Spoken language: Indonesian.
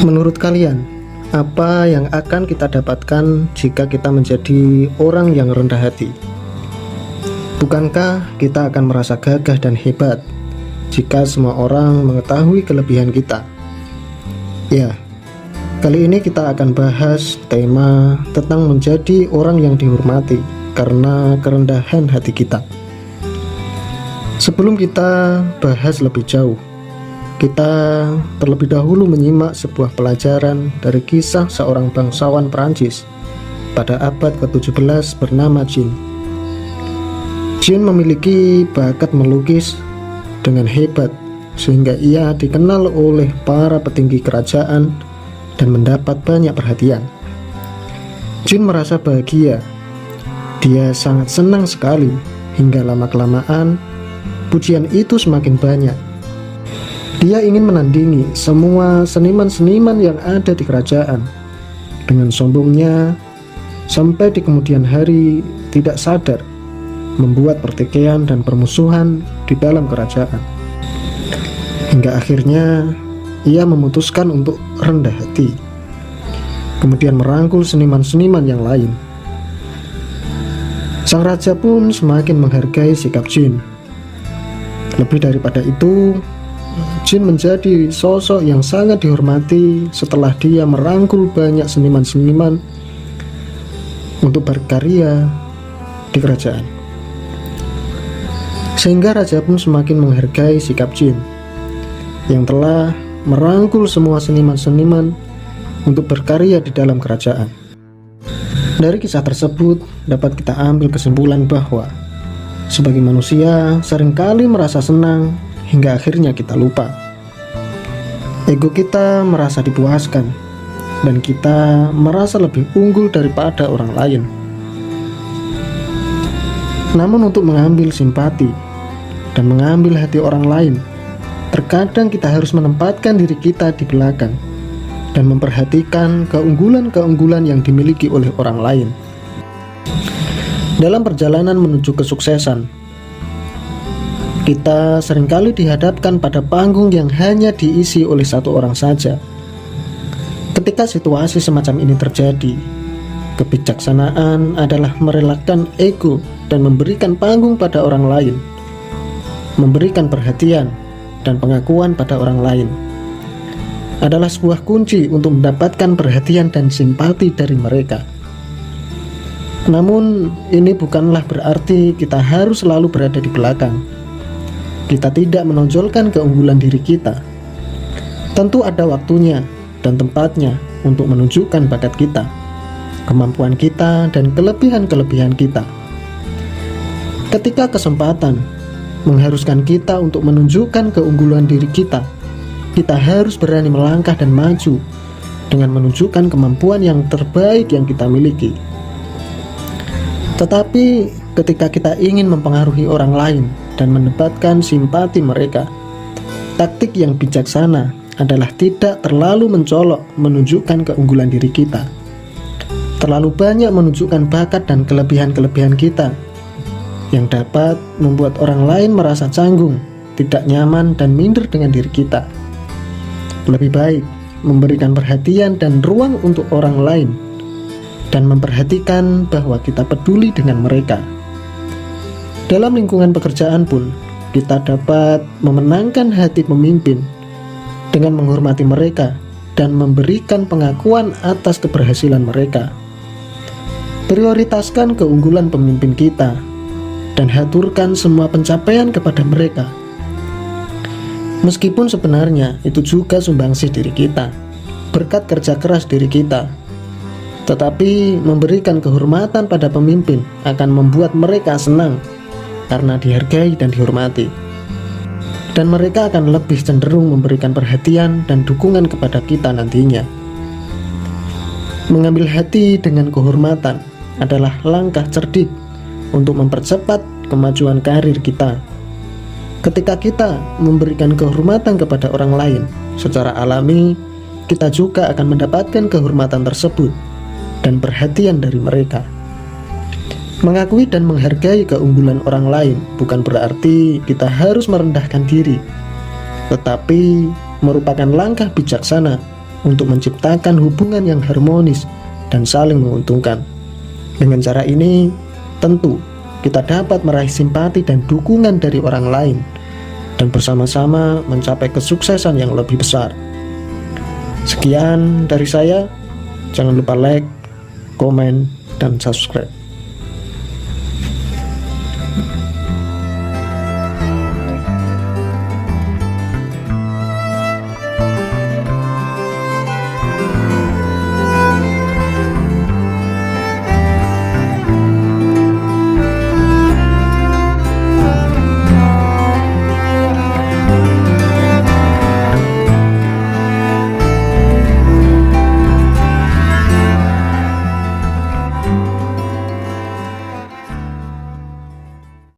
Menurut kalian, apa yang akan kita dapatkan jika kita menjadi orang yang rendah hati? Bukankah kita akan merasa gagah dan hebat jika semua orang mengetahui kelebihan kita? Ya, kali ini kita akan bahas tema tentang menjadi orang yang dihormati karena kerendahan hati kita. Sebelum kita bahas lebih jauh, kita terlebih dahulu menyimak sebuah pelajaran dari kisah seorang bangsawan Perancis pada abad ke-17 bernama Jean. Jean memiliki bakat melukis dengan hebat sehingga ia dikenal oleh para petinggi kerajaan dan mendapat banyak perhatian. Jean merasa bahagia. Dia sangat senang sekali hingga lama-kelamaan pujian itu semakin banyak. Dia ingin menandingi semua seniman-seniman yang ada di kerajaan. Dengan sombongnya, sampai di kemudian hari tidak sadar membuat pertikaian dan permusuhan di dalam kerajaan. Hingga akhirnya ia memutuskan untuk rendah hati, kemudian merangkul seniman-seniman yang lain. Sang raja pun semakin menghargai sikap Jean. Lebih daripada itu, Jean menjadi sosok yang sangat dihormati setelah dia merangkul banyak seniman-seniman untuk berkarya di kerajaan. Sehingga raja pun semakin menghargai sikap Jean yang telah merangkul semua seniman-seniman untuk berkarya di dalam kerajaan. Dari kisah tersebut dapat kita ambil kesimpulan bahwa sebagai manusia seringkali merasa senang hingga akhirnya kita lupa. Ego kita merasa dipuaskan dan kita merasa lebih unggul daripada orang lain. Namun untuk mengambil simpati dan mengambil hati orang lain, terkadang kita harus menempatkan diri kita di belakang dan memperhatikan keunggulan-keunggulan yang dimiliki oleh orang lain. Dalam perjalanan menuju kesuksesan, kita seringkali dihadapkan pada panggung yang hanya diisi oleh satu orang saja. Ketika situasi semacam ini terjadi, kebijaksanaan adalah merelakan ego dan memberikan panggung pada orang lain, memberikan perhatian dan pengakuan pada orang lain adalah sebuah kunci untuk mendapatkan perhatian dan simpati dari mereka. Namun, ini bukanlah berarti kita harus selalu berada di belakang. Kita tidak menonjolkan keunggulan diri kita. Tentu ada waktunya dan tempatnya untuk menunjukkan bakat kita, kemampuan kita, dan kelebihan-kelebihan kita. Ketika kesempatan mengharuskan kita untuk menunjukkan keunggulan diri kita harus berani melangkah dan maju dengan menunjukkan kemampuan yang terbaik yang kita miliki. Tetapi ketika kita ingin mempengaruhi orang lain dan mendapatkan simpati mereka, taktik yang bijaksana adalah tidak terlalu mencolok menunjukkan keunggulan diri kita, terlalu banyak menunjukkan bakat dan kelebihan-kelebihan kita yang dapat membuat orang lain merasa canggung, tidak nyaman, dan minder dengan diri kita. Lebih baik memberikan perhatian dan ruang untuk orang lain dan memperhatikan bahwa kita peduli dengan mereka. Dalam lingkungan pekerjaan pun, kita dapat memenangkan hati pemimpin dengan menghormati mereka dan memberikan pengakuan atas keberhasilan mereka. Prioritaskan keunggulan pemimpin kita dan haturkan semua pencapaian kepada mereka. Meskipun sebenarnya itu juga sumbangsih diri kita, berkat kerja keras diri kita, tetapi memberikan kehormatan pada pemimpin akan membuat mereka senang karena dihargai dan dihormati, dan mereka akan lebih cenderung memberikan perhatian dan dukungan kepada kita nantinya. Mengambil hati dengan kehormatan adalah langkah cerdik untuk mempercepat kemajuan karir kita. Ketika kita memberikan kehormatan kepada orang lain, secara alami kita juga akan mendapatkan kehormatan tersebut dan perhatian dari mereka. Mengakui dan menghargai keunggulan orang lain bukan berarti kita harus merendahkan diri, tetapi merupakan langkah bijaksana untuk menciptakan hubungan yang harmonis dan saling menguntungkan. Dengan cara ini, tentu kita dapat meraih simpati dan dukungan dari orang lain dan bersama-sama mencapai kesuksesan yang lebih besar. Sekian dari saya. Jangan lupa like, komen, dan subscribe.